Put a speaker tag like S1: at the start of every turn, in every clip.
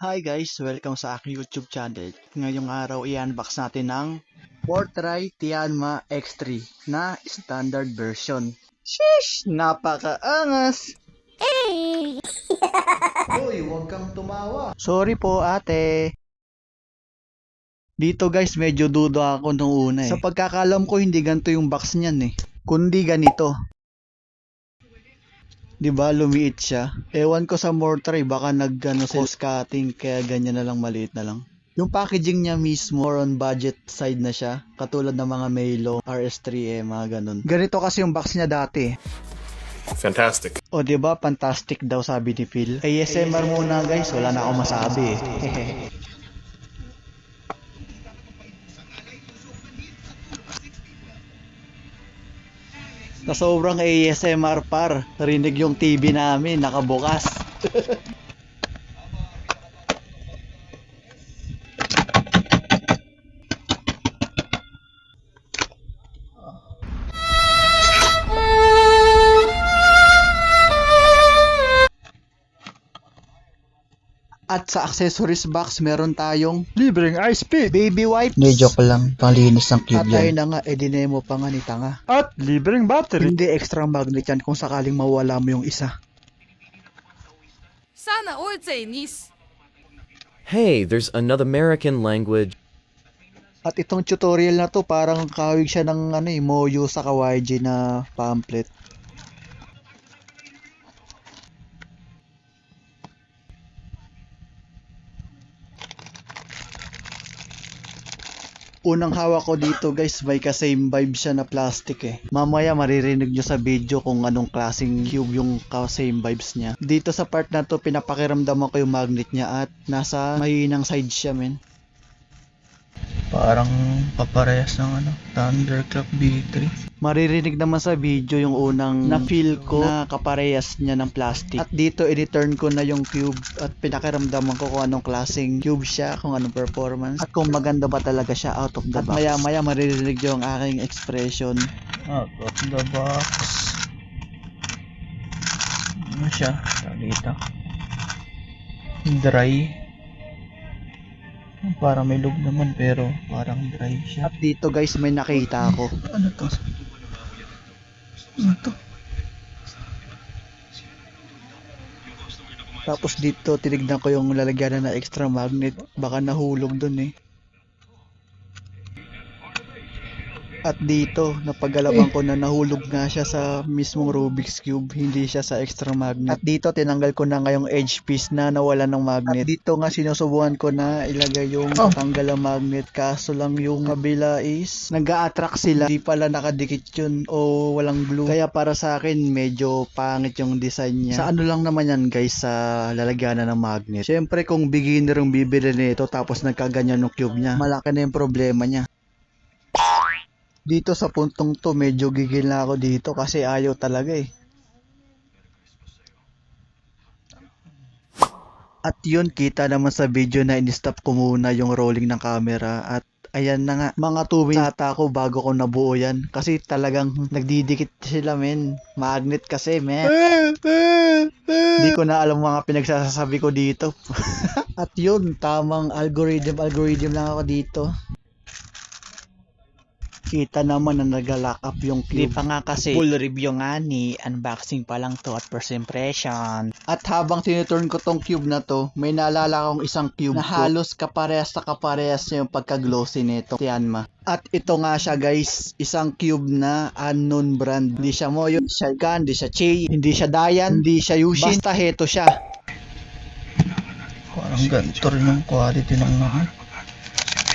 S1: Hi guys! Welcome sa aking YouTube channel. Ngayong araw i-unbox natin ang Fortray Tianma X3 na standard version. Sheesh! Napakaangas! Hoy, huwag kang tumawa! Sorry po ate! Dito guys, medyo dudo ako nung una eh. Sa pagkakalam ko hindi ganito yung box niyan eh. Kundi ganito. 'Di ba lumiit siya? Ewan ko sa Mortray baka cost cutting kaya ganyan na lang, maliit na lang. Yung packaging niya mismo more on budget side na siya, katulad ng mga Melo, RS3 mga ganun. Ganito kasi yung box niya dati.
S2: Fantastic.
S1: O 'di ba fantastic daw sabi ni Phil. ASMR muna guys, wala na akong masabi eh. Sa sobrang ASMR par, narinig yung TV namin nakabukas. At sa accessories box, meron tayong libreng ice pick, baby wipes. Hindi, joke lang. Panglinis ng cube yan. At ayun na nga, dinemo pa nga ni tanga. At libreng battery. Hindi extra magnet yan kung sakaling mawala mo yung isa.
S3: Sana all Chinese.
S4: Hey, there's another American language.
S1: At itong tutorial na to, parang kawig siya ng Moyo sa Kawaii na pamphlet. Unang hawak ko dito guys, may ka-same vibe siya na plastic eh. Mamaya maririnig nyo sa video kung anong klaseng cube yung ka-same vibes niya. Dito sa part na to, pinapakiramdaman ko yung magnet niya at nasa mahinang side siya men. Parang kaparehas ng Thunderclap B3. Maririnig naman sa video yung unang na-feel ko na kaparehas niya ng plastic. At dito i-return ko na yung cube at pinakiramdaman ko kung anong klaseng cube siya, kung anong performance, at kung maganda ba talaga siya out of the box. At maya maya maririnig yung aking expression. Out of the box. Ano siya? Dito. Dry. Parang may loob naman pero parang dry siya. At dito guys may nakita ako. Ano to? Ano to? Tapos dito tinignan ko yung lalagyan na extra magnet. Baka nahulog dun eh. At dito, napagalaman ko na nahulog nga siya sa mismong Rubik's Cube, hindi siya sa extra magnet. At dito, tinanggal ko na ngayong edge piece na nawala ng magnet. At dito nga, sinusubukan ko na ilagay yung tanggal ng magnet. Kaso lang yung kabila is, nag-a-attract sila. Di pala nakadikit yun o walang glue. Kaya para sa akin, medyo pangit yung design niya. Sa ano lang naman yan guys, sa lalagyanan ng magnet. Siyempre, kung beginner yung bibili nito tapos nagkaganyan yung cube niya, malaki na yung problema niya. Dito sa puntong to, medyo gigil na ako dito kasi ayaw talaga eh. At yun, kita naman sa video na in-stop ko muna yung rolling ng camera at ayan na nga, mga 2 minutes ata ako bago ko nabuo yan. Kasi talagang nagdidikit sila men, magnet kasi men. Hindi ko na alam mga pinagsasabi ko dito. At yun, tamang algorithm lang ako dito. Kita naman na nag-lock up yung cube. Di pa nga kasi full review nga ni, unboxing pa lang to at first impression. At habang tiniturn ko tong cube na to, may naalala akong isang cube na halos kaparehas niya yung pagka-glossy nito, Tianma. At ito nga siya guys, isang cube na unknown brand. Hindi siya Moyo, hindi siya Gan, hindi siya Chey, hindi siya Dayan, hindi siya Yushin. Basta heto siya. Parang ganito rin yung quality ng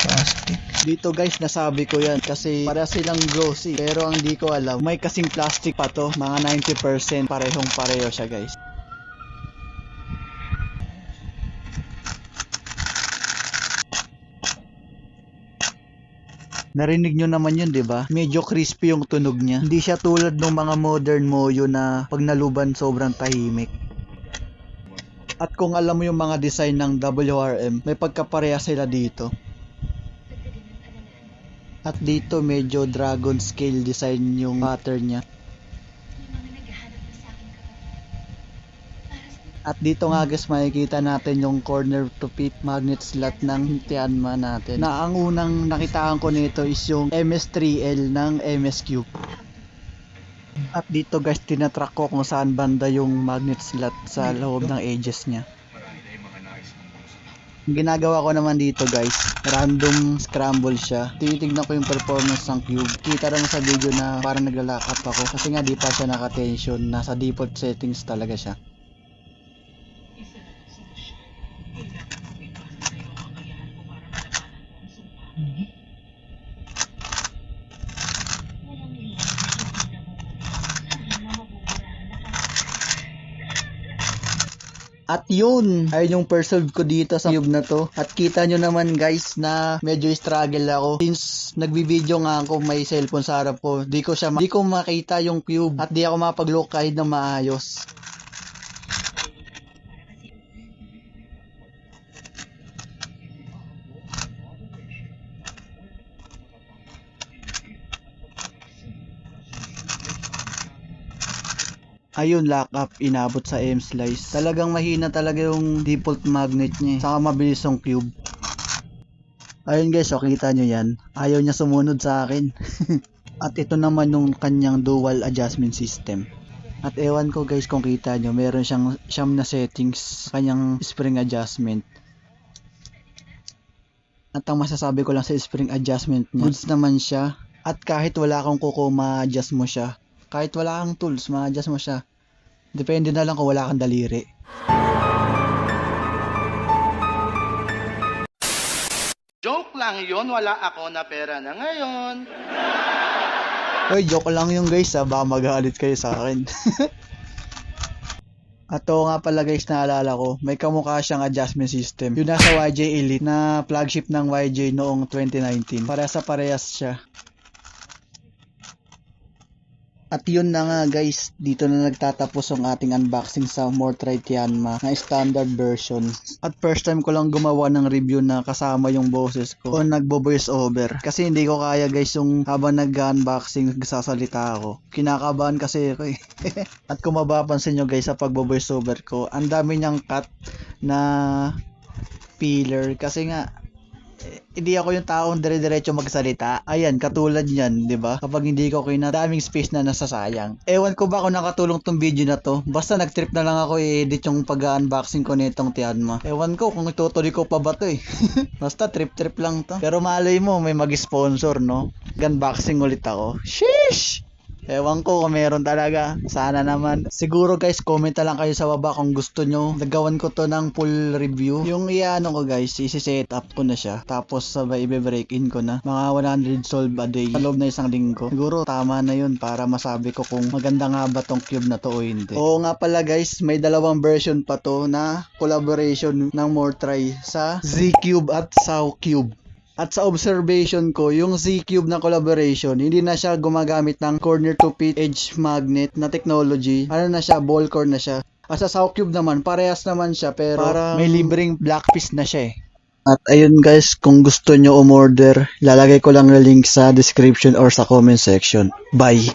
S1: plastic. Dito guys, nasabi ko yan kasi para silang glossy. Pero ang di ko alam, may kasing plastic pa to. Mga 90% parehong pareho siya guys. Narinig nyo naman yun, di ba? Medyo crispy yung tunog niya. Hindi siya tulad ng mga modern Moyo na pag naluban sobrang tahimik. At kung alam mo yung mga design ng WRM, may pagkapareha sila dito. At dito medyo dragon scale design yung pattern niya. At dito nga guys makikita natin yung corner to pit magnet slot ng Tianma natin. Na ang unang nakitaan ko nito is yung MS3L ng MS Cube. At dito guys tinatrack ko kung saan banda yung magnet slot sa loob ng edges niya. Ang ginagawa ko naman dito guys, random scramble siya. Tinitignan ko yung performance ng cube. Kita naman sa video na parang nagla-lock up ako kasi nga di pa siya naka-tension. Nasa default settings talaga siya. At yun, ayun yung persolve ko dito sa cube na to. At kita nyo naman guys na medyo struggle ako. Since nagbibideo nga ako may cellphone sa harap ko, di ko makita yung cube at di ako mapag-look kahit na maayos. Ayun, lock up, inabot sa M-Slice. Talagang mahina talaga yung default magnet niya. Saka mabilis yung cube. Ayun guys, so kita nyo yan. Ayaw niya sumunod sa akin. At ito naman yung kanyang dual adjustment system. At ewan ko guys kung kita nyo, meron siyang na settings sa kanyang spring adjustment. At ang masasabi ko lang sa spring adjustment niya, goods naman siya. At kahit wala kang kuko, ma-adjust mo siya. Kahit wala kang tools, ma-adjust mo siya. Depende na lang kung wala kang daliri.
S3: Joke lang yun, wala ako na pera na ngayon.
S1: Oy, joke lang yung guys ha, baka magalit kayo sa akin. At oo nga pala guys, naalala ko, may kamukha siyang adjustment system. Yung nasa YJ Elite na flagship ng YJ noong 2019. Parehas siya. At yun na nga guys, dito na nagtatapos ang ating unboxing sa Mortry Tianma na standard version. At first time ko lang gumawa ng review na kasama yung boses ko o nagbo-voice over. Kasi hindi ko kaya guys yung habang nag-unboxing nagsasalita ako. Kinakabahan kasi ako eh. At kung mapapansin nyo guys sa pagbo-voice over ko, ang dami niyang cut na filler kasi nga hindi ako yung taong dire-diretso magsalita. Ayan, katulad niyan, 'di ba? Kapag hindi ko daming space na nasasayang. Ewan ko ba kung nakatulong tong video na to. Basta nag-trip na lang ako i-edit yung pag-unboxing ko nitong Tianma. Ewan ko kung itutuloy ko pa ba to eh. Basta trip lang to. Pero malay mo may mag-sponsor, no? Unboxing ulit ako. Sheesh! Ewan ko kung meron talaga. Sana naman. Siguro guys, comment na lang kayo sa baba kung gusto nyo. Nagawan ko to ng full review. Yung iano ko guys, isi-set up ko na siya. Tapos sabay i-break in ko na. Mga 100 solve a day. Sa loob na isang linggo. Siguro tama na yun para masabi ko kung maganda nga ba tong cube na to o hindi. Oo nga pala guys, may dalawang version pa to na collaboration ng Mortry sa Z-Cube at SAO-Cube. At sa observation ko, yung Z-Cube na collaboration, hindi na siya gumagamit ng corner to pit edge magnet na technology. Ano na siya, ball core na siya. At sa SAO-Cube naman, parehas naman siya pero parang may libreng black piece na siya eh. At ayun guys, kung gusto nyo umorder, lalagay ko lang yung link sa description or sa comment section. Bye!